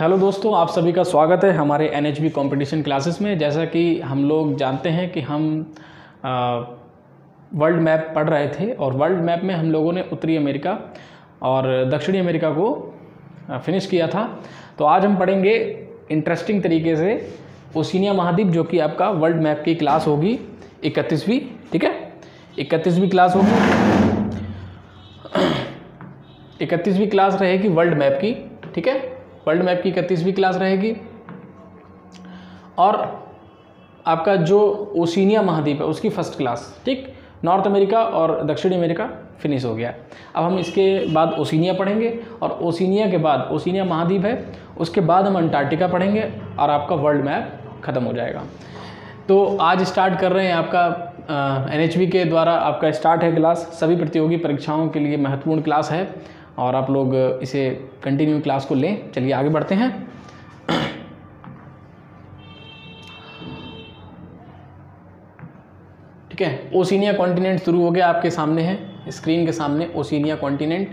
Hello दोस्तों, आप सभी का स्वागत है हमारे NHB कंपटीशन क्लासेस में। जैसा कि हम लोग जानते हैं कि हम वर्ल्ड मैप पढ़ रहे थे और वर्ल्ड मैप में हम लोगों ने उत्तरी अमेरिका और दक्षिणी अमेरिका को फिनिश किया था। तो आज हम पढ़ेंगे इंटरेस्टिंग तरीके से ओशिनिया महाद्वीप, जो कि आपका वर्ल्ड मैप की क्लास होगी 31वीं। ठीक है, 31वीं क्लास होगी, 31वीं क्लास रहेगी वर्ल्ड मैप की। ठीक है, वर्ल्ड मैप की 31वीं क्लास रहेगी। और आपका जो ओशिनिया महाद्वीप है उसकी फर्स्ट क्लास, ठीक, नॉर्थ अमेरिका और दक्षिणी अमेरिका फिनिश हो गया। अब हम इसके बाद ओशिनिया पढ़ेंगे और ओशिनिया के बाद, ओशिनिया महाद्वीप है, उसके बाद हम अंटार्कटिका पढ़ेंगे और आपका वर्ल्ड मैप ख़त्म हो जाएगा। तो आज स्टार्ट कर रहे हैं आपका NHB के द्वारा आपका स्टार्ट है क्लास। सभी प्रतियोगी परीक्षाओं के लिए महत्वपूर्ण क्लास है और आप लोग इसे कंटिन्यू क्लास को लें। चलिए आगे बढ़ते हैं। ठीक है, ओशिनिया कॉन्टिनेंट शुरू हो गया, आपके सामने है स्क्रीन के सामने ओशिनिया कॉन्टिनेंट।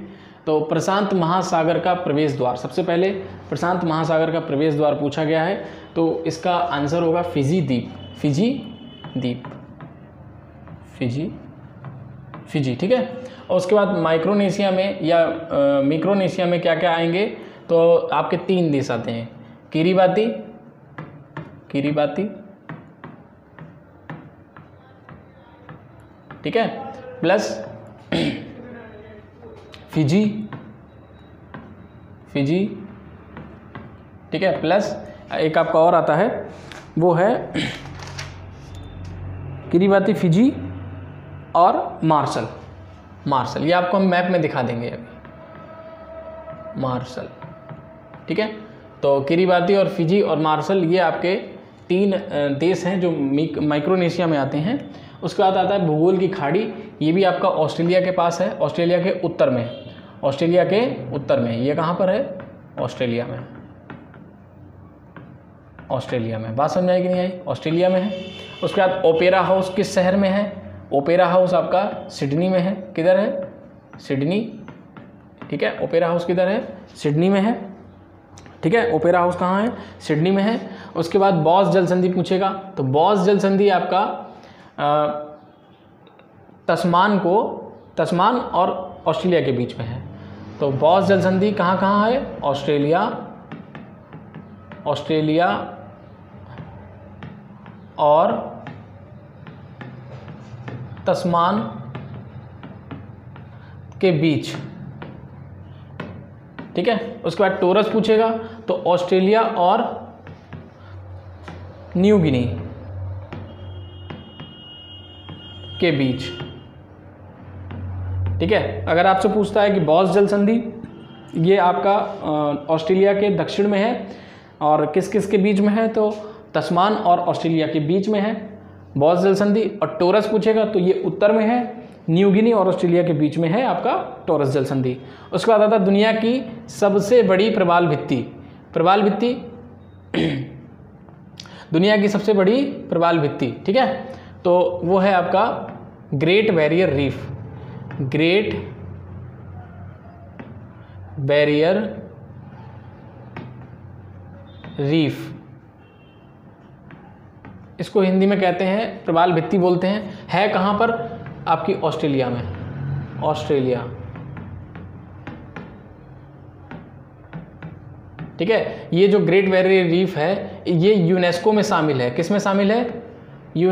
तो प्रशांत महासागर का प्रवेश द्वार, सबसे पहले प्रशांत महासागर का प्रवेश द्वार पूछा गया है, तो इसका आंसर होगा फिजी द्वीप। फिजी द्वीप, फिजी। ठीक है, और उसके बाद माइक्रोनेशिया में या मिक्रोनेशिया में क्या क्या आएंगे, तो आपके 3 देश आते हैं, किरिबाती, ठीक है, प्लस फिजी, ठीक है, प्लस एक आपका और आता है, वो है किरिबाती, फिजी और मार्शल। ये आपको हम मैप में दिखा देंगे अभी, मार्शल। ठीक है, तो किरिबाती और फिजी और मार्शल ये आपके 3 देश हैं जो माइक्रोनेशिया में आते हैं। उसके बाद आता है भूगोल की खाड़ी, ये भी आपका ऑस्ट्रेलिया के पास है, ऑस्ट्रेलिया के उत्तर में। ये कहाँ पर है? ऑस्ट्रेलिया में। बात समझ आई कि नहीं आई? ऑस्ट्रेलिया में है। उसके बाद ओपेरा हाउस किस शहर में है? ओपेरा हाउस आपका सिडनी में है। किधर है? सिडनी। ठीक है, ओपेरा हाउस किधर है? सिडनी में है। ठीक है, ओपेरा हाउस कहाँ है? सिडनी में है। उसके बाद बॉस जल संधि पूछेगा, तो बॉस जल संधि आपका तस्मान और ऑस्ट्रेलिया के बीच में है। तो बॉस जल संधि कहाँ है? ऑस्ट्रेलिया और तस्मान के बीच। ठीक है, उसके बाद टोरस पूछेगा, तो ऑस्ट्रेलिया और न्यू गिनी के बीच। ठीक है, अगर आपसे पूछता है कि बॉस जल संधि ये आपका ऑस्ट्रेलिया के दक्षिण में है और किस किस के बीच में है, तो तस्मान और ऑस्ट्रेलिया के बीच में है बॉस जल संधि। और टोरस पूछेगा तो ये उत्तर में है, न्यू गिनी और ऑस्ट्रेलिया के बीच में है आपका टोरस जल संधि। उसके बाद आता है दुनिया की सबसे बड़ी प्रवाल भित्ति। दुनिया की सबसे बड़ी प्रवाल भित्ति, ठीक है, तो वो है आपका ग्रेट बैरियर रीफ। इसको हिंदी में कहते हैं, प्रवाल भित्ति बोलते हैं। है कहाँ पर? आपकी ऑस्ट्रेलिया में, ठीक है। ये जो ग्रेट बैरियर रीफ है ये यूनेस्को में शामिल है। किस में शामिल है? ये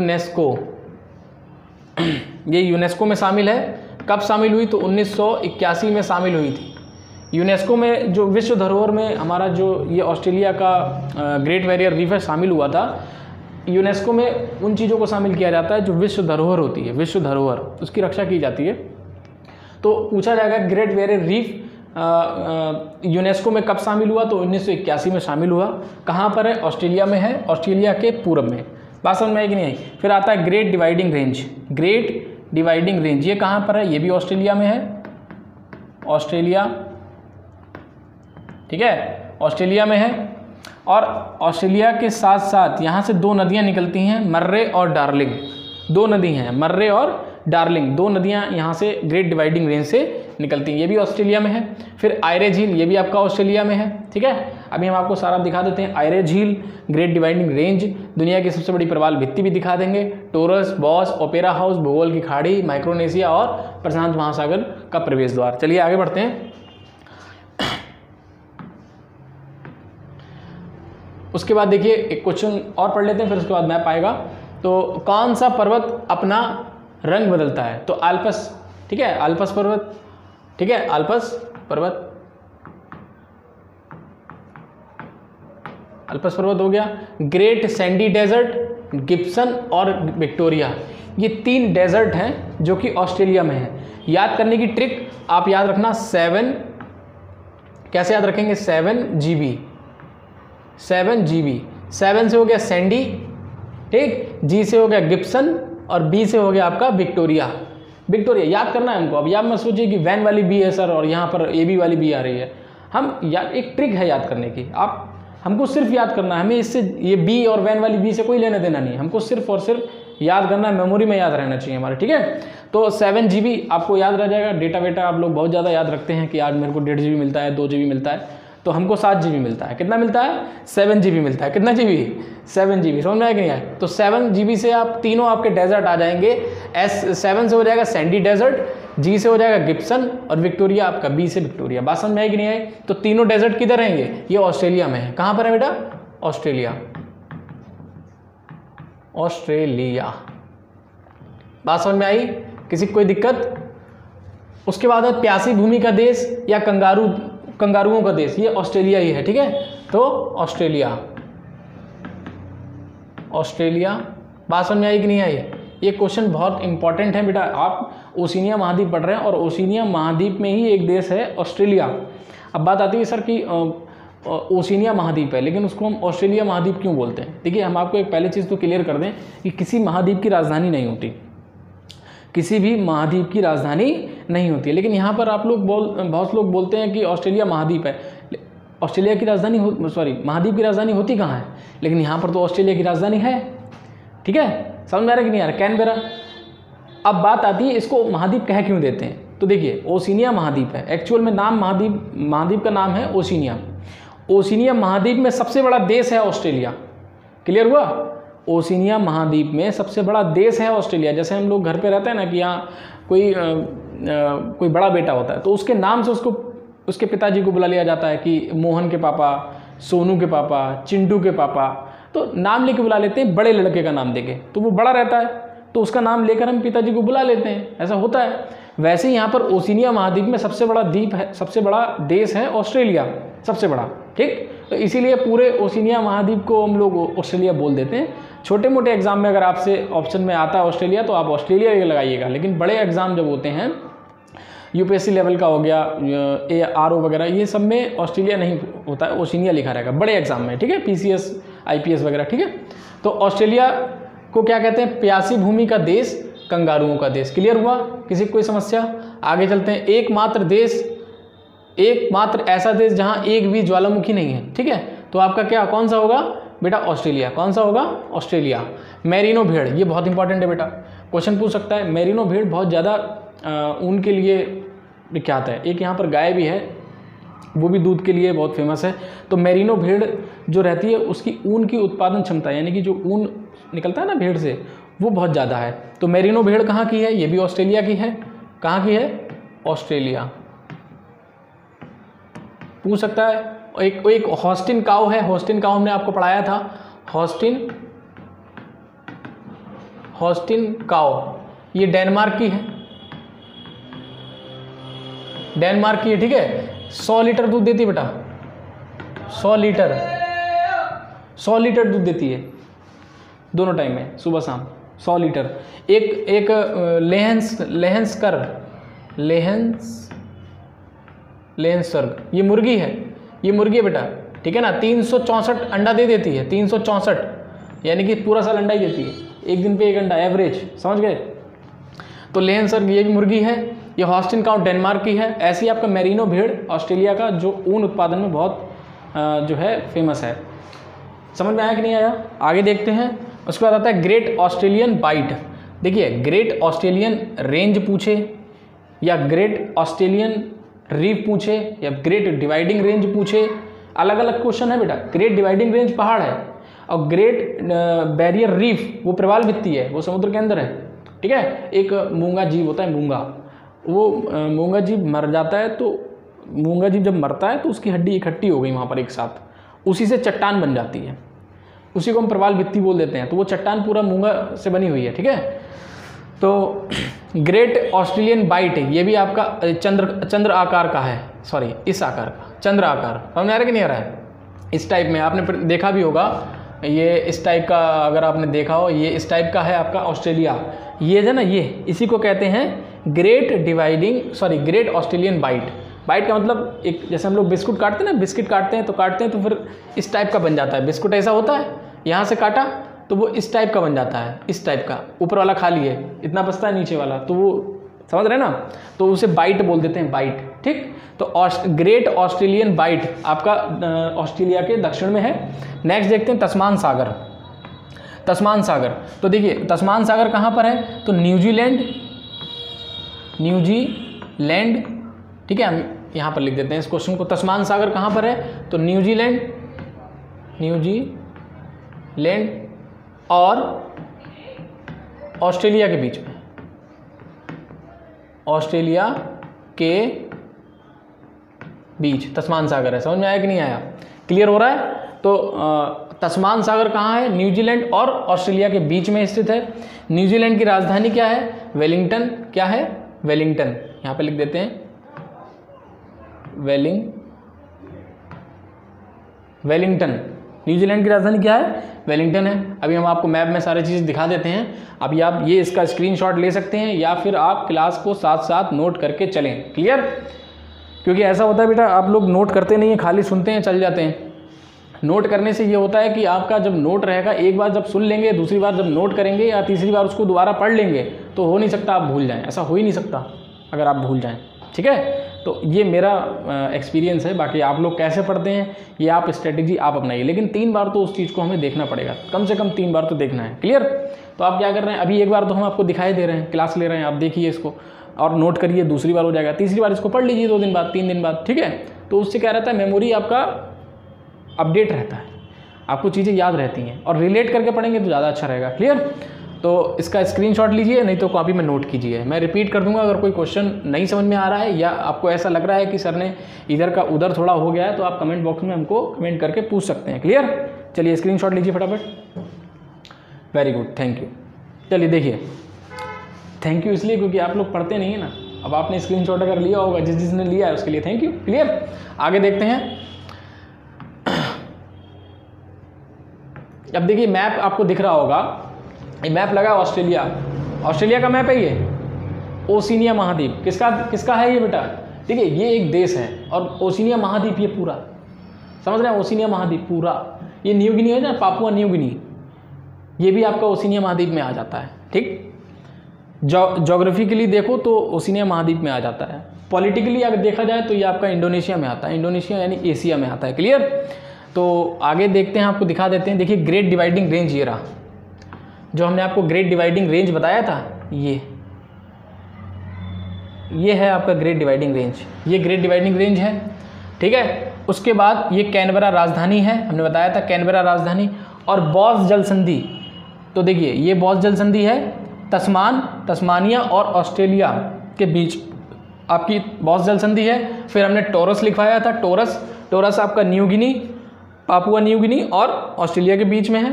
यूनेस्को में शामिल है। कब शामिल हुई? तो 1981 में शामिल हुई थी। यूनेस्को में जो विश्व धरोहर में हमारा जो ये ऑस्ट्रेलिया का ग्रेट बैरियर रीफ है शामिल हुआ था। यूनेस्को में उन चीज़ों को शामिल किया जाता है जो विश्व धरोहर होती है, विश्व धरोहर, उसकी रक्षा की जाती है। तो पूछा जाएगा ग्रेट बैरियर रीफ यूनेस्को में कब शामिल हुआ? तो 1981 में शामिल हुआ। कहाँ पर है? ऑस्ट्रेलिया में है, ऑस्ट्रेलिया के पूर्व में। बात समझ में आई कि नहीं आई? फिर आता है ग्रेट डिवाइडिंग रेंज। ये कहाँ पर है? ये भी ऑस्ट्रेलिया में है, ठीक है, ऑस्ट्रेलिया में है। और ऑस्ट्रेलिया के साथ साथ यहाँ से 2 नदियाँ निकलती हैं, मर्रे और डार्लिंग। 2 नदी हैं, मर्रे और डार्लिंग, 2 नदियाँ यहाँ से ग्रेट डिवाइडिंग रेंज से निकलती हैं, ये भी ऑस्ट्रेलिया में है। फिर आयरे झील, ये भी आपका ऑस्ट्रेलिया में है, ठीक है। अभी हम आपको सारा दिखा देते हैं। आयरे झील, ग्रेट डिवाइडिंग रेंज, दुनिया की सबसे बड़ी प्रवाल भित्ति भी दिखा देंगे, टोरस, बॉस, ओपेरा हाउस, भूगोल की खाड़ी, माइक्रोनेशिया और प्रशांत महासागर का प्रवेश द्वार। चलिए आगे बढ़ते हैं। उसके बाद देखिए एक क्वेश्चन और पढ़ लेते हैं, फिर उसके बाद मैप आएगा। तो कौन सा पर्वत अपना रंग बदलता है? तो आल्पस, ठीक है, आल्पस पर्वत, ठीक है, आल्पस पर्वत, आल्पस पर्वत हो गया। ग्रेट सैंडी डेजर्ट, गिब्सन और विक्टोरिया, ये 3 डेजर्ट हैं जो कि ऑस्ट्रेलिया में है। याद करने की ट्रिक आप याद रखना 7, कैसे याद रखेंगे? 7 GB, 7 से हो गया सैंडी, ठीक, G से हो गया गिब्सन और B से हो गया आपका विक्टोरिया। विक्टोरिया याद करना है हमको। अब याद मत सोचिए कि वैन वाली B है सर और यहाँ पर AB वाली B आ रही है। हम याद, एक ट्रिक है याद करने की, आप हमको सिर्फ याद करना है, हमें इससे ये बी और वैन वाली बी से कोई लेना देना नहीं है, हमको सिर्फ और सिर्फ याद करना है, मेमोरी में याद रहना चाहिए हमारे, ठीक है। तो 7 GB आपको याद रह जाएगा। डेटा वेटा आप लोग बहुत ज़्यादा याद रखते हैं कि आज मेरे को 1.5 GB मिलता है, 2 GB मिलता है, तो हमको 7 GB मिलता है। कितना मिलता है? 7 GB मिलता है। कितना GB? 7 GB। समझ में आया कि नहीं आया? तो 7 GB से आप तीनों आपके डेजर्ट आ जाएंगे। 7 से हो जाएगा सैंडी डेजर्ट, G से हो जाएगा गिब्सन और विक्टोरिया आपका B से विक्टोरिया। बात समझ में आई कि नहीं आई? तो तीनों डेजर्ट किधर रहेंगे? ये ऑस्ट्रेलिया में है। कहाँ पर है बेटा? Australia, Australia. बात समझ में आई? किसी को कोई दिक्कत? उसके बाद है प्यासी भूमि का देश या कंगारुओं का देश, ये ऑस्ट्रेलिया ही है, ठीक है। तो ऑस्ट्रेलिया, ऑस्ट्रेलिया। बात समझ में आई कि नहीं आई? ये क्वेश्चन बहुत इंपॉर्टेंट है बेटा। आप ओशिनिया महाद्वीप पढ़ रहे हैं और ओशिनिया महाद्वीप में ही एक देश है ऑस्ट्रेलिया। अब बात आती है सर कि ओशिनिया महाद्वीप है, लेकिन उसको हम ऑस्ट्रेलिया महाद्वीप क्यों बोलते हैं? देखिए, हम आपको एक पहले चीज़ तो क्लियर कर दें कि किसी महाद्वीप की राजधानी नहीं होती, किसी भी महाद्वीप की राजधानी नहीं होती है। लेकिन यहाँ पर आप लोग बहुत लोग बोलते हैं कि ऑस्ट्रेलिया महाद्वीप है। ऑस्ट्रेलिया की राजधानी महाद्वीप की राजधानी होती कहाँ है? लेकिन यहाँ पर तो ऑस्ट्रेलिया की राजधानी है, ठीक है। समझ में आ रहा है कि नहीं आ रहा? कैनबेरा। अब बात आती है इसको महाद्वीप कह क्यों देते हैं? तो देखिए, ओशिनिया महाद्वीप है, एक्चुअल में नाम महाद्वीप का नाम है ओशिनिया। ओशिनिया महाद्वीप में सबसे बड़ा देश है ऑस्ट्रेलिया। क्लियर हुआ? ओशिनिया महाद्वीप में सबसे बड़ा देश है ऑस्ट्रेलिया। जैसे हम लोग घर पे रहते हैं ना कि यहाँ कोई बड़ा बेटा होता है तो उसके नाम से उसके पिताजी को बुला लिया जाता है कि मोहन के पापा, सोनू के पापा, चिंटू के पापा, तो नाम लेके बुला लेते हैं बड़े लड़के का नाम देके। तो वो बड़ा रहता है तो उसका नाम लेकर हम पिताजी को बुला लेते हैं, ऐसा होता है। वैसे ही यहाँ पर ओशिनिया महाद्वीप में सबसे बड़ा द्वीप है, सबसे बड़ा देश है ऑस्ट्रेलिया, सबसे बड़ा, ठीक। तो इसीलिए पूरे ओशिनिया महाद्वीप को हम लोग ऑस्ट्रेलिया बोल देते हैं। छोटे मोटे एग्जाम में अगर आपसे ऑप्शन में आता है ऑस्ट्रेलिया तो आप ऑस्ट्रेलिया ही लगाइएगा, लेकिन बड़े एग्जाम जब होते हैं यूपीएससी लेवल का हो गया, ARO वगैरह, ये सब में ऑस्ट्रेलिया नहीं होता है, ओशिनिया लिखा रहेगा बड़े एग्जाम में, ठीक है, PCS IPS वगैरह, ठीक है। तो ऑस्ट्रेलिया को क्या कहते हैं? प्यासी भूमि का देश, कंगारुओं का देश। क्लियर हुआ? किसी को कोई समस्या? आगे चलते हैं। एकमात्र ऐसा देश जहां एक भी ज्वालामुखी नहीं है, ठीक है। तो आपका क्या, कौन सा होगा बेटा? ऑस्ट्रेलिया। कौन सा होगा? ऑस्ट्रेलिया। मेरिनो भेड़, ये बहुत इंपॉर्टेंट है बेटा, क्वेश्चन पूछ सकता है। मेरिनो भेड़ बहुत ज़्यादा ऊन के लिए विख्यात है। एक यहाँ पर गाय भी है, वो भी दूध के लिए बहुत फेमस है। तो मेरिनो भेड़ जो रहती है उसकी ऊन की उत्पादन क्षमता, यानी कि जो ऊन निकलता है ना भेड़ से, वो बहुत ज़्यादा है। तो मेरिनो भेड़ कहाँ की है? ये भी ऑस्ट्रेलिया की है। कहाँ की है? ऑस्ट्रेलिया। पूछ सकता है। एक हॉस्टिन काऊ है, हॉस्टिन काऊ हमने आपको पढ़ाया था, हॉस्टिन काऊ, ये डेनमार्क की है, डेनमार्क की है, ठीक है। 100 लीटर दूध देती है बेटा, 100 लीटर दूध देती है दोनों टाइम में, सुबह शाम 100 लीटर। एक लेहेंसबर्ग, ये मुर्गी है बेटा, ठीक है ना। 364 अंडा दे देती है, 364, यानी कि पूरा साल अंडा ही देती है, एक दिन पे एक अंडा एवरेज, समझ गए। तो लेहेंसबर्ग ये भी मुर्गी है। ये हॉस्टिन काऊ डेनमार्क की है। ऐसे ही आपका मेरिनो भेड़ ऑस्ट्रेलिया का, जो ऊन उत्पादन में बहुत जो है फेमस है। समझ में आया कि नहीं आया? आगे देखते हैं। उसके बाद आता है ग्रेट ऑस्ट्रेलियन बाइट। देखिए, ग्रेट ऑस्ट्रेलियन रेंज पूछे या ग्रेट ऑस्ट्रेलियन रीफ पूछे या ग्रेट डिवाइडिंग रेंज पूछे, अलग अलग क्वेश्चन है बेटा। ग्रेट डिवाइडिंग रेंज पहाड़ है और ग्रेट बैरियर रीफ वो प्रवाल भित्ति है, वो समुद्र के अंदर है, ठीक है। एक मूंगा जीव होता है, मूंगा, वो मूंगा जीव मर जाता है, तो मूंगा जीव जब मरता है तो उसकी हड्डी इकट्ठी हो गई वहाँ पर एक साथ, उसी से चट्टान बन जाती है, उसी को हम प्रवाल भित्ति बोल देते हैं। तो वो चट्टान पूरा मूंगा से बनी हुई है, ठीक है। तो ग्रेट ऑस्ट्रेलियन बाइट है, ये भी आपका चंद्र आकार का है, सॉरी इस आकार का, चंद्र आकार, समझ में आ रहा है कि नहीं आ रहा है? इस टाइप में आपने देखा भी होगा, ये इस टाइप का अगर आपने देखा हो, ये इस टाइप का है आपका ऑस्ट्रेलिया, ये है ना, ये इसी को कहते हैं ग्रेट ऑस्ट्रेलियन बाइट। बाइट का मतलब एक, जैसे हम लोग बिस्कुट काटते हैं ना, बिस्किट काटते हैं तो फिर इस टाइप का बन जाता है। बिस्कुट ऐसा होता है, यहाँ से काटा तो वो इस टाइप का बन जाता है, इस टाइप का, ऊपर वाला खाली है, इतना बचता है नीचे वाला, तो वो समझ रहे ना, तो उसे बाइट बोल देते हैं, बाइट, ठीक। तो ग्रेट ऑस्ट्रेलियन बाइट आपका ऑस्ट्रेलिया के दक्षिण में है। नेक्स्ट देखते हैं तस्मान सागर। तस्मान सागर, तो देखिए तस्मान सागर कहाँ पर है, तो न्यूजीलैंड, ठीक है, हम यहाँ पर लिख देते हैं इस क्वेश्चन को। तस्मान सागर कहाँ पर है, तो न्यूजीलैंड और ऑस्ट्रेलिया के बीच में, ऑस्ट्रेलिया के बीच तस्मान सागर है। समझ में आया कि नहीं आया? क्लियर हो रहा है? तो तस्मान सागर कहाँ है, न्यूजीलैंड और ऑस्ट्रेलिया के बीच में स्थित है। न्यूजीलैंड की राजधानी क्या है, वेलिंगटन, क्या है, वेलिंगटन, यहाँ पे लिख देते हैं वेलिंगटन। न्यूजीलैंड की राजधानी क्या है, वेलिंगटन है। अभी हम आपको मैप में सारी चीज़ दिखा देते हैं। अभी आप ये इसका स्क्रीनशॉट ले सकते हैं या फिर आप क्लास को साथ साथ नोट करके चलें। क्लियर? क्योंकि ऐसा होता है बेटा, आप लोग नोट करते नहीं हैं, खाली सुनते हैं, चल जाते हैं। नोट करने से ये होता है कि आपका जब नोट रहेगा, एक बार जब सुन लेंगे, दूसरी बार जब नोट करेंगे या तीसरी बार उसको दोबारा पढ़ लेंगे, तो हो नहीं सकता आप भूल जाएं। ऐसा हो ही नहीं सकता अगर आप भूल जाएं, ठीक है। तो ये मेरा एक्सपीरियंस है। बाकी आप लोग कैसे पढ़ते हैं, ये आप स्ट्रेटेजी आप अपनाइए, लेकिन 3 बार तो उस चीज़ को हमें देखना पड़ेगा, कम से कम 3 बार तो देखना है। क्लियर? तो आप क्या कर रहे हैं, अभी एक बार तो हम आपको दिखाई दे रहे हैं, क्लास ले रहे हैं, आप देखिए इसको और नोट करिए, दूसरी बार हो जाएगा, तीसरी बार इसको पढ़ लीजिए 2 दिन बाद, 3 दिन बाद, ठीक है। तो उससे क्या रहता है, मेमोरी आपका अपडेट रहता है, आपको चीज़ें याद रहती हैं, और रिलेट करके पढ़ेंगे तो ज़्यादा अच्छा रहेगा। क्लियर? तो इसका स्क्रीनशॉट लीजिए, नहीं तो कॉपी में नोट कीजिए। मैं रिपीट कर दूंगा, अगर कोई क्वेश्चन नहीं समझ में आ रहा है या आपको ऐसा लग रहा है कि सर ने इधर का उधर थोड़ा हो गया है, तो आप कमेंट बॉक्स में हमको कमेंट करके पूछ सकते हैं। क्लियर? चलिए स्क्रीनशॉट लीजिए फटाफट। Very good, thank you. चलिए देखिए, थैंक यू इसलिए क्योंकि आप लोग पढ़ते नहीं है ना। अब आपने स्क्रीनशॉट अगर लिया होगा, जिसने लिया है उसके लिए थैंक यू। क्लियर? आगे देखते हैं। अब देखिए मैप आपको दिख रहा होगा, ये मैप लगा ऑस्ट्रेलिया, ऑस्ट्रेलिया का मैप है ये, ओशिनिया महाद्वीप। किसका है ये बेटा? ठीक है, ये एक देश है और ओशिनिया महाद्वीप ये पूरा, समझ रहे हैं, ओशिनिया महाद्वीप पूरा। ये न्यू गिनी है ना, पापुआ न्यू गिनी, ये भी आपका ओशिनिया महाद्वीप में आ जाता है। ठीक, ज्योग्राफिकली देखो तो ओशिनिया महाद्वीप में आ जाता है। पॉलिटिकली अगर देखा जाए तो ये आपका इंडोनेशिया में आता है, इंडोनेशिया यानी एशिया में आता है। क्लियर? तो आगे देखते हैं, आपको दिखा देते हैं। देखिए ग्रेट डिवाइडिंग रेंज ये रहा, जो हमने आपको ग्रेट डिवाइडिंग रेंज बताया था, ये है आपका ग्रेट डिवाइडिंग रेंज, ये ग्रेट डिवाइडिंग रेंज है। ठीक है, उसके बाद ये कैनबरा राजधानी है, हमने बताया था कैनबरा राजधानी। और बॉस जल संधि, तो देखिए ये बॉस जल संधि है, तस्मानिया और ऑस्ट्रेलिया के बीच आपकी बॉस जल संधि है। फिर हमने टोरस लिखवाया था, टोरस आपका New Guinea, Papua New Guinea और ऑस्ट्रेलिया के बीच में है।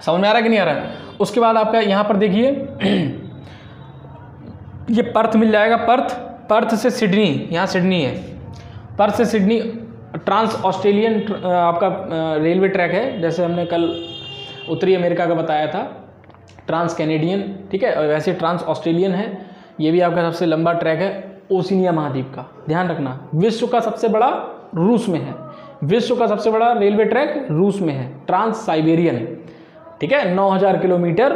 समझ में आ रहा है कि नहीं आ रहा है? उसके बाद आपका यहाँ पर देखिए ये पर्थ मिल जाएगा, पर्थ से सिडनी, यहाँ सिडनी है, पर्थ से सिडनी ट्रांस ऑस्ट्रेलियन आपका रेलवे ट्रैक है, जैसे हमने कल उत्तरी अमेरिका का बताया था, ट्रांस कैनेडियन। ठीक है, वैसे ट्रांस ऑस्ट्रेलियन है, ये भी आपका सबसे लंबा ट्रैक है ओशिनिया महाद्वीप का। ध्यान रखना, विश्व का सबसे बड़ा रूस में है, विश्व का सबसे बड़ा रेलवे ट्रैक रूस में है, ट्रांस साइबेरियन। ठीक है, 9000 किलोमीटर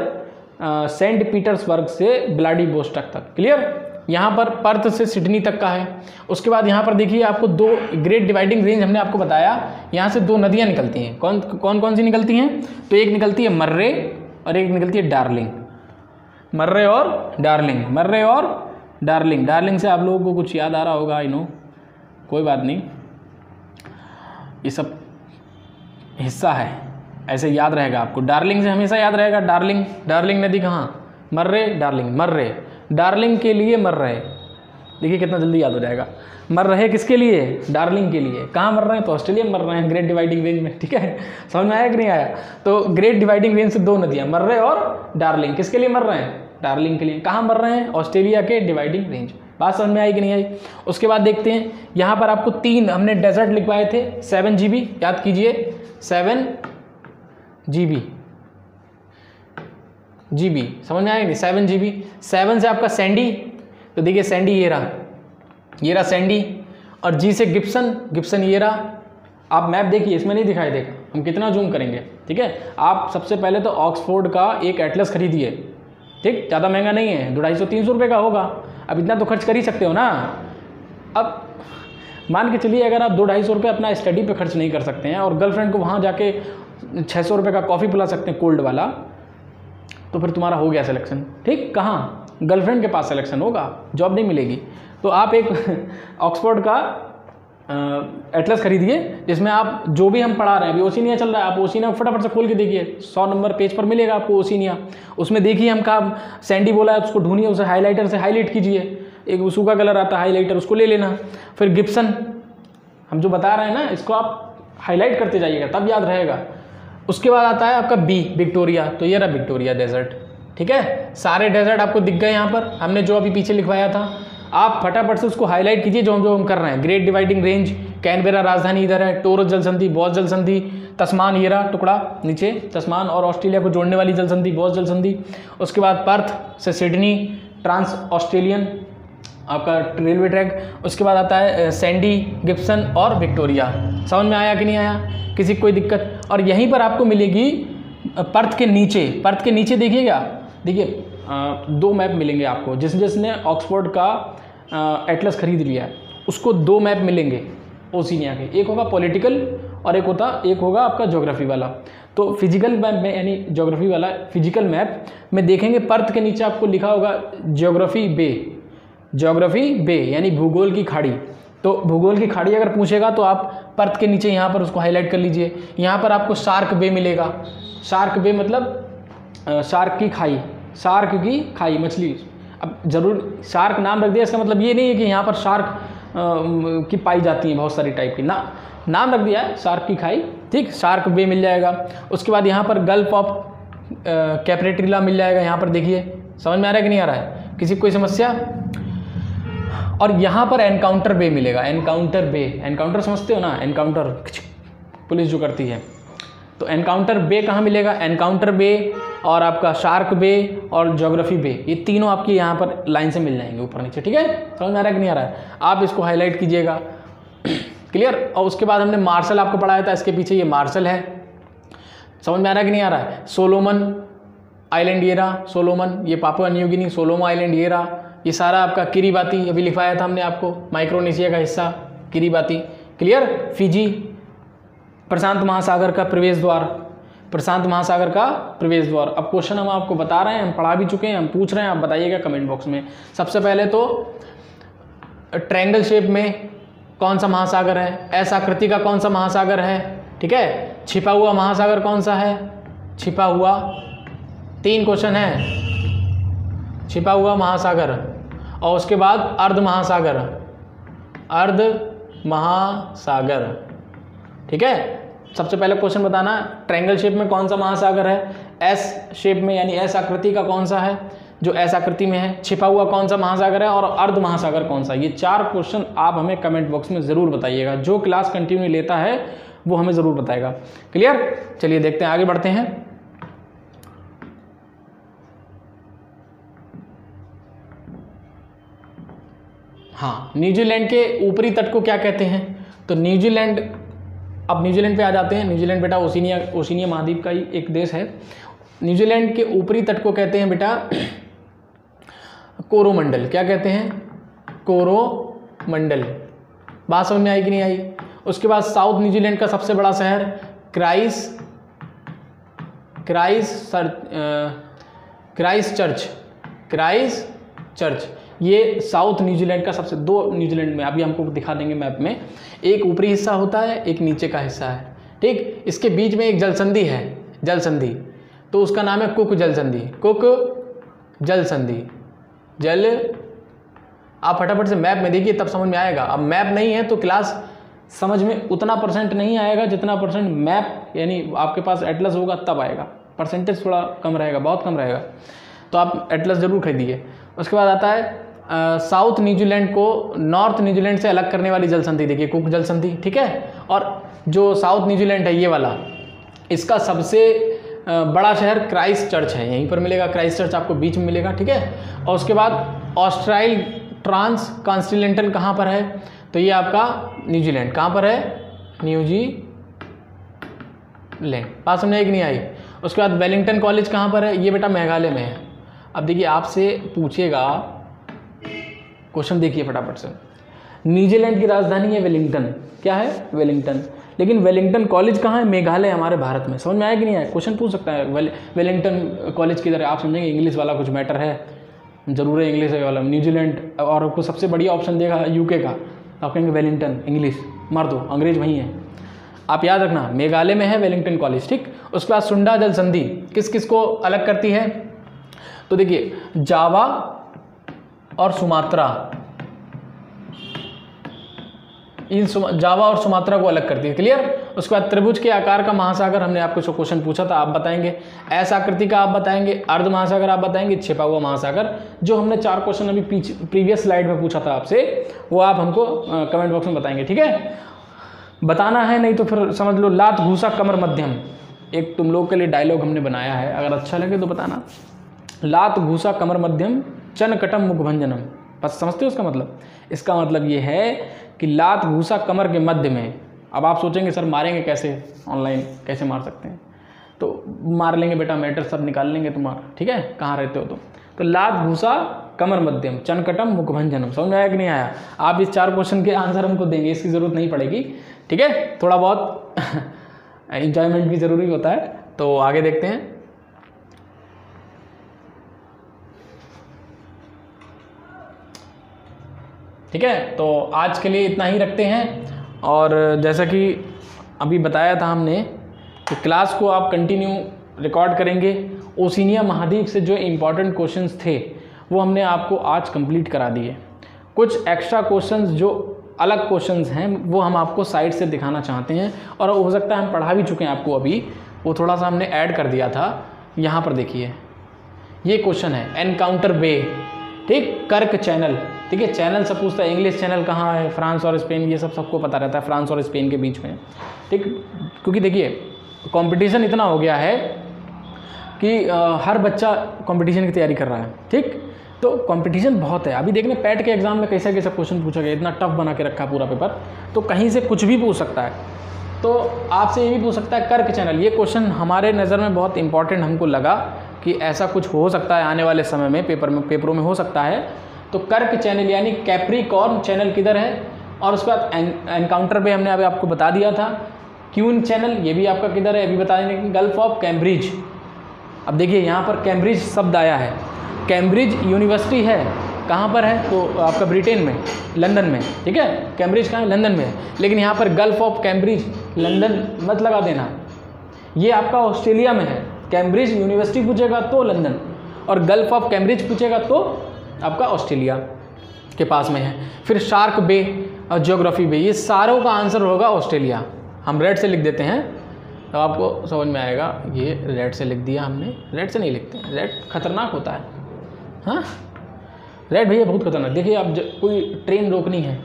सेंट पीटर्सबर्ग से व्लादिवोस्टॉक तक। क्लियर? यहाँ पर पर्थ से सिडनी तक का है। उसके बाद यहाँ पर देखिए आपको 2 ग्रेट डिवाइडिंग रेंज हमने आपको बताया, यहाँ से 2 नदियाँ निकलती हैं। कौन कौन सी निकलती हैं? तो एक निकलती है मर्रे और एक निकलती है डार्लिंग। मर्रे और डार्लिंग, मर्रे और डार्लिंग। डार्लिंग से आप लोगों को कुछ याद आ रहा होगा, आई नो, कोई बात नहीं, ये सब हिस्सा है, ऐसे याद रहेगा आपको। डार्लिंग से हमेशा याद रहेगा, डार्लिंग, डार्लिंग नदी कहाँ, मर्रे डार्लिंग, मर्रे डार्लिंग के लिए मर रहे, देखिए कितना जल्दी याद हो जाएगा। मर रहे किसके लिए, डार्लिंग के लिए। कहाँ मर रहे हैं, तो ऑस्ट्रेलिया में मर रहे हैं, ग्रेट डिवाइडिंग रेंज में, ठीक है, समझ में आया कि नहीं आया। तो ग्रेट डिवाइडिंग रेंज से दो नदियाँ, मर्रे और डार्लिंग, किसके लिए मर रहे हैं, डार्लिंग के लिए। कहाँ मर रहे हैं, ऑस्ट्रेलिया के डिवाइडिंग रेंज। बात समझ में आई कि नहीं आई। उसके बाद देखते हैं, यहाँ पर आपको 3 हमने डेजर्ट लिखवाए थे, 7 GB, याद कीजिए 7 GB, समझ में आएगी 7 GB। 7 से आपका सैंडी, तो देखिए सैंडी ये रहा सैंडी, और जी से गिब्सन, गिब्सन ये रहा। आप मैप देखिए, इसमें नहीं दिखाई देगा, हम कितना जूम करेंगे, ठीक है। आप सबसे पहले तो ऑक्सफोर्ड का एक एटलस खरीदिए, ठीक, ज़्यादा महंगा नहीं है, 250-300 रुपये का होगा। अब इतना तो खर्च कर ही सकते हो ना। अब मान के चलिए अगर आप 200-250 रुपये अपना स्टडी पे खर्च नहीं कर सकते हैं और गर्लफ्रेंड को वहाँ जाके 600 रुपये का कॉफ़ी पिला सकते हैं कोल्ड वाला, तो फिर तुम्हारा हो गया सिलेक्शन, ठीक। कहाँ, गर्लफ्रेंड के पास सिलेक्शन होगा, जॉब नहीं मिलेगी। तो आप एक ऑक्सफोर्ड का एटलस खरीदिए, जिसमें आप जो भी हम पढ़ा रहे हैं, अभी ओशिनिया चल रहा है, आप ओशिनिया फटाफट से खोल के देखिए, 100 नंबर पेज पर मिलेगा आपको ओशिनिया। उसमें देखिए हम कहा सैंडी बोला है, उसको ढूंढिए, उसे हाईलाइटर से हाईलाइट कीजिए, एक सूखा कलर आता है हाईलाइटर, उसको ले लेना। फिर गिब्सन, हम जो बता रहे हैं ना, इसको आप हाईलाइट करते जाइएगा, तब याद रहेगा। उसके बाद आता है आपका बी, विक्टोरिया, तो ये रहा विक्टोरिया डेजर्ट, ठीक है। सारे डेजर्ट आपको दिख गए यहाँ पर, हमने जो अभी पीछे लिखवाया था। आप फटाफट से उसको हाईलाइट कीजिए जो हम कर रहे हैं। ग्रेट डिवाइडिंग रेंज, कैनबेरा राजधानी इधर है, टोरस जलसंधि, बॉस जलसंधि, तस्मान ये रहा टुकड़ा नीचे, तस्मान और ऑस्ट्रेलिया को जोड़ने वाली जलसंधि, बॉस जलसंधि। उसके बाद पर्थ से सिडनी, ट्रांस ऑस्ट्रेलियन आपका रेलवे ट्रैक। उसके बाद आता है सैंडी, गिब्सन और विक्टोरिया। समझ में आया कि नहीं आया, किसी को कोई दिक्कत। और यहीं पर आपको मिलेगी पर्थ के नीचे, पर्थ के नीचे देखिएगा, देखिए 2 मैप मिलेंगे आपको। जिसने ऑक्सफोर्ड का एटलस खरीद लिया है उसको 2 मैप मिलेंगे ओशिनिया के, एक होगा पॉलिटिकल और एक होगा आपका ज्योग्राफी वाला। तो फिजिकल मैप में, यानी ज्योग्राफी वाला फिजिकल मैप में देखेंगे, पर्थ के नीचे आपको लिखा होगा ज्योग्राफी बे, ज्योग्राफी बे यानी भूगोल की खाड़ी। तो भूगोल की खाड़ी अगर पूछेगा तो आप पर्थ के नीचे यहाँ पर उसको हाईलाइट कर लीजिए। यहाँ पर आपको शार्क बे मिलेगा, शार्क बे मतलब शार्क की खाई, शार्क की खाई मछली। अब जरूर शार्क नाम रख दिया, इसका मतलब ये नहीं है कि यहाँ पर शार्क की पाई जाती है बहुत सारी टाइप की, ना, नाम रख दिया है शार्क की खाई, ठीक, शार्क बे मिल जाएगा। उसके बाद यहाँ पर गल्फ ऑफ कैप्रेटिला मिल जाएगा, यहाँ पर देखिए, समझ में आ रहा है कि नहीं आ रहा है, किसी को कोई समस्या। और यहाँ पर एनकाउंटर बे मिलेगा, एनकाउंटर बे, एनकाउंटर समझते हो ना, एनकाउंटर पुलिस जो करती है, तो एनकाउंटर बे कहाँ मिलेगा, एनकाउंटर बे और आपका शार्क बे और ज्योग्राफी बे, ये तीनों आपके यहाँ पर लाइन से मिल जाएंगे ऊपर नीचे, ठीक है। समझ में आ रहा है कि नहीं आ रहा है, आप इसको हाईलाइट कीजिएगा, क्लियर। और उसके बाद हमने मार्शल आपको पढ़ाया था, इसके पीछे ये मार्शल है, समझ में आ रहा है कि नहीं आ रहा है। सोलोमन आइलैंड ये रहा, सोलोमन, ये पापुआ न्यू गिनी, सोलोमो आइलैंड ये रहा, ये सारा आपका किरीबाती अभी लिखवाया था हमने आपको, माइक्रोनेशिया का हिस्सा किरीबाती, क्लियर। फिजी, प्रशांत महासागर का प्रवेश द्वार, प्रशांत महासागर का प्रवेश द्वार। अब क्वेश्चन हम आपको बता रहे हैं, हम पढ़ा भी चुके हैं, हम पूछ रहे हैं, आप बताइएगा कमेंट बॉक्स में। सबसे पहले तो ट्रायंगल शेप में कौन सा महासागर है, एस आकृति का कौन सा महासागर है, ठीक है। छिपा हुआ महासागर कौन सा है, छिपा हुआ, 3 क्वेश्चन है, छिपा हुआ महासागर। और उसके बाद अर्ध महासागर, अर्ध महासागर, ठीक है। सबसे पहले क्वेश्चन बताना, ट्रायंगल शेप में कौन सा महासागर है, एस शेप में यानी एस आकृति का कौन सा है, जो एस आकृति में है, छिपा हुआ कौन सा महासागर है, और अर्ध महासागर कौन सा। ये 4 क्वेश्चन आप हमें कमेंट बॉक्स में ज़रूर बताइएगा, जो क्लास कंटिन्यू लेता है वो हमें ज़रूर बताएगा, क्लियर। चलिए देखते हैं, आगे बढ़ते हैं। हाँ, न्यूजीलैंड के ऊपरी तट को क्या कहते हैं, तो न्यूजीलैंड, अब न्यूजीलैंड पे आ जाते हैं। न्यूजीलैंड बेटा ओशिनिया महाद्वीप का ही एक देश है। न्यूजीलैंड के ऊपरी तट को कहते हैं बेटा कोरोमंडल, क्या कहते हैं, कोरोमंडल। बात समझ में आई कि नहीं आई। उसके बाद साउथ न्यूजीलैंड का सबसे बड़ा शहर क्राइस्ट चर्च, क्राइस्ट चर्च, ये साउथ न्यूजीलैंड का सबसे, दो न्यूजीलैंड में अभी हमको दिखा देंगे मैप में, एक ऊपरी हिस्सा होता है, एक नीचे का हिस्सा है, ठीक। इसके बीच में एक जलसंधि है, जलसंधि, तो उसका नाम है कुक जलसंधि, कुक जलसंधि, जल। आप फटाफट से मैप में देखिए तब समझ में आएगा। अब मैप नहीं है तो क्लास समझ में उतना परसेंट नहीं आएगा जितना परसेंट मैप यानी आपके पास एटलस होगा तब आएगा। परसेंटेज थोड़ा कम रहेगा, बहुत कम रहेगा, तो आप एटलस ज़रूर खरीदिए। उसके बाद आता है साउथ न्यूजीलैंड को नॉर्थ न्यूजीलैंड से अलग करने वाली जलसंधि, देखिए कुक जलसंधि, ठीक है। और जो साउथ न्यूजीलैंड है ये वाला, इसका सबसे बड़ा शहर क्राइस्ट चर्च है, यहीं पर मिलेगा, क्राइस्ट चर्च आपको बीच में मिलेगा, ठीक है। और उसके बाद ऑस्ट्रेल ट्रांस कॉन्टिनेंटल कहाँ पर है, तो ये आपका न्यूजीलैंड कहाँ पर है, न्यूजीलैंड, बात समझ एक नहीं आई। उसके बाद वेलिंगटन कॉलेज कहाँ पर है, ये बेटा मेघालय में है। अब देखिए आपसे पूछेगा क्वेश्चन, देखिए फटाफट से, न्यूजीलैंड की राजधानी है वेलिंगटन, क्या है, वेलिंगटन, लेकिन वेलिंगटन कॉलेज कहाँ है, मेघालय हमारे भारत में। समझ में आया कि नहीं आया, क्वेश्चन पूछ सकता है, वेलिंगटन कॉलेज किधर है, आप समझेंगे इंग्लिश वाला कुछ मैटर है, जरूर है इंग्लिश वाला। न्यूजीलैंड और आपको सबसे बढ़िया ऑप्शन देगा यूके का, आप कहेंगे वेलिंगटन, इंग्लिश मार दो, अंग्रेज वहीं है। आप याद रखना मेघालय में है वेलिंगटन कॉलेज, ठीक। उसके बाद सुंडा जल संधि किस किस को अलग करती है, तो देखिए जावा और सुमात्रा, इन जावा और सुमात्रा को अलग करती है, क्लियर। उसके बाद त्रिभुज के आकार का महासागर, हमने आपको जो क्वेश्चन पूछा था आप बताएंगे, एस आकृति का आप बताएंगे, अर्ध महासागर आप बताएंगे, छिपा हुआ महासागर, जो हमने 4 क्वेश्चन अभी प्रीवियस स्लाइड में पूछा था आपसे, वो आप हमको कमेंट बॉक्स में बताएंगे, ठीक है। बताना है नहीं तो फिर समझ लो लात घूसा कमर मध्यम, एक तुम लोग के लिए डायलॉग हमने बनाया है, अगर अच्छा लगे तो बताना। लात घूसा कमर मध्यम चन कटम मुख भंजनम, बस समझते हो उसका मतलब। इसका मतलब ये है कि लात घूसा कमर के मध्य में। अब आप सोचेंगे सर मारेंगे कैसे, ऑनलाइन कैसे मार सकते हैं, तो मार लेंगे बेटा, मैटर सब निकाल लेंगे तुम्हारा, ठीक है, कहाँ रहते हो तुम। तो लात घूसा कमर मध्यम चनकटम मुख भंजनम, समझ में आया कि नहीं आया। आप इस 4 क्वेश्चन के आंसर हमको देंगे, इसकी ज़रूरत नहीं पड़ेगी, ठीक है। थोड़ा बहुत एंजॉयमेंट भी ज़रूरी होता है, तो आगे देखते हैं। ठीक है, तो आज के लिए इतना ही रखते हैं। और जैसा कि अभी बताया था हमने कि क्लास को आप कंटिन्यू रिकॉर्ड करेंगे। ओशिनिया महाद्वीप से जो इम्पॉर्टेंट क्वेश्चंस थे वो हमने आपको आज कंप्लीट करा दिए। कुछ एक्स्ट्रा क्वेश्चंस जो अलग क्वेश्चंस हैं वो हम आपको साइड से दिखाना चाहते हैं, और हो सकता है हम पढ़ा भी चुके हैं आपको अभी, वो थोड़ा सा हमने ऐड कर दिया था। यहाँ पर देखिए ये क्वेश्चन है एनकाउंटर बे, ठीक, कर्क चैनल, ठीक है। चैनल सब पूछता है, इंग्लिश चैनल कहाँ है, फ्रांस और स्पेन, ये सब सबको पता रहता है, फ्रांस और स्पेन के बीच में, ठीक। क्योंकि देखिए कंपटीशन इतना हो गया है कि हर बच्चा कंपटीशन की तैयारी कर रहा है, ठीक। तो कंपटीशन बहुत है। अभी देखने पैट के एग्जाम में कैसे कैसे क्वेश्चन पूछा गया, इतना टफ बना के रखा है पूरा पेपर, तो कहीं से कुछ भी पूछ सकता है। तो आपसे ये भी पूछ सकता है कर्क चैनल, ये क्वेश्चन हमारे नज़र में बहुत इंपॉर्टेंट हमको लगा कि ऐसा कुछ हो सकता है आने वाले समय में, पेपरों में हो सकता है। तो कर्क चैनल यानी कैप्रिकॉर्न चैनल किधर है, और उसके बाद एनकाउंटर पे हमने अभी आपको बता दिया था। क्यून चैनल ये भी आपका किधर है अभी बता देंगे, गल्फ ऑफ कैम्ब्रिज। अब देखिए यहाँ पर कैम्ब्रिज शब्द आया है, कैम्ब्रिज यूनिवर्सिटी है कहाँ पर है, तो आपका ब्रिटेन में, लंदन में, ठीक है। कैम्ब्रिज कहाँ है, लंदन में है, लेकिन यहाँ पर गल्फ ऑफ कैम्ब्रिज लंदन मत लगा देना, ये आपका ऑस्ट्रेलिया में है। कैम्ब्रिज यूनिवर्सिटी पूछेगा तो लंदन, और गल्फ ऑफ कैम्ब्रिज पूछेगा तो आपका ऑस्ट्रेलिया के पास में है। फिर शार्क बे और ज्योग्राफी बे, ये सारों का आंसर होगा ऑस्ट्रेलिया। हम रेड से लिख देते हैं तो आपको समझ में आएगा। ये रेड से लिख दिया हमने, रेड से नहीं लिखते, रेड खतरनाक होता है, हाँ रेड भैया बहुत खतरनाक। देखिए आप कोई ट्रेन रोकनी है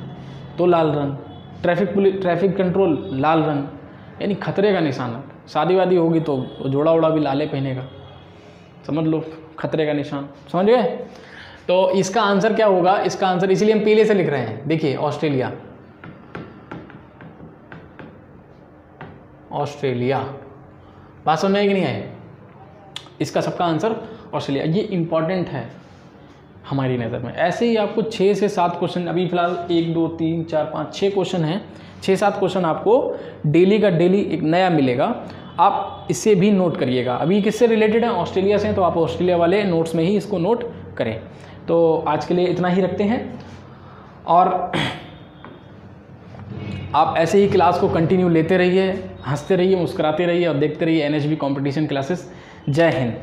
तो लाल रंग, ट्रैफिक कंट्रोल लाल रंग, यानी खतरे का निशान। शादी वादी होगी तो जोड़ा उड़ा भी लाले पहनेगा, समझ लो खतरे का निशान, समझ गए। तो इसका आंसर क्या होगा, इसका आंसर इसीलिए हम पीले से लिख रहे हैं, देखिए ऑस्ट्रेलिया, ऑस्ट्रेलिया। बात समझ में कि नहीं है, इसका सबका आंसर ऑस्ट्रेलिया। ये इंपॉर्टेंट है हमारी नज़र में। ऐसे ही आपको 6 से 7 क्वेश्चन, अभी फिलहाल 1 2 3 4 5 6 क्वेश्चन हैं, 6-7 क्वेश्चन आपको डेली का डेली एक नया मिलेगा। आप इसे भी नोट करिएगा। अभी किससे रिलेटेड है, ऑस्ट्रेलिया से, तो आप ऑस्ट्रेलिया वाले नोट्स में ही इसको नोट करें। तो आज के लिए इतना ही रखते हैं और आप ऐसे ही क्लास को कंटिन्यू लेते रहिए, हंसते रहिए, मुस्कुराते रहिए और देखते रहिए NHB कंपटीशन क्लासेस। जय हिंद।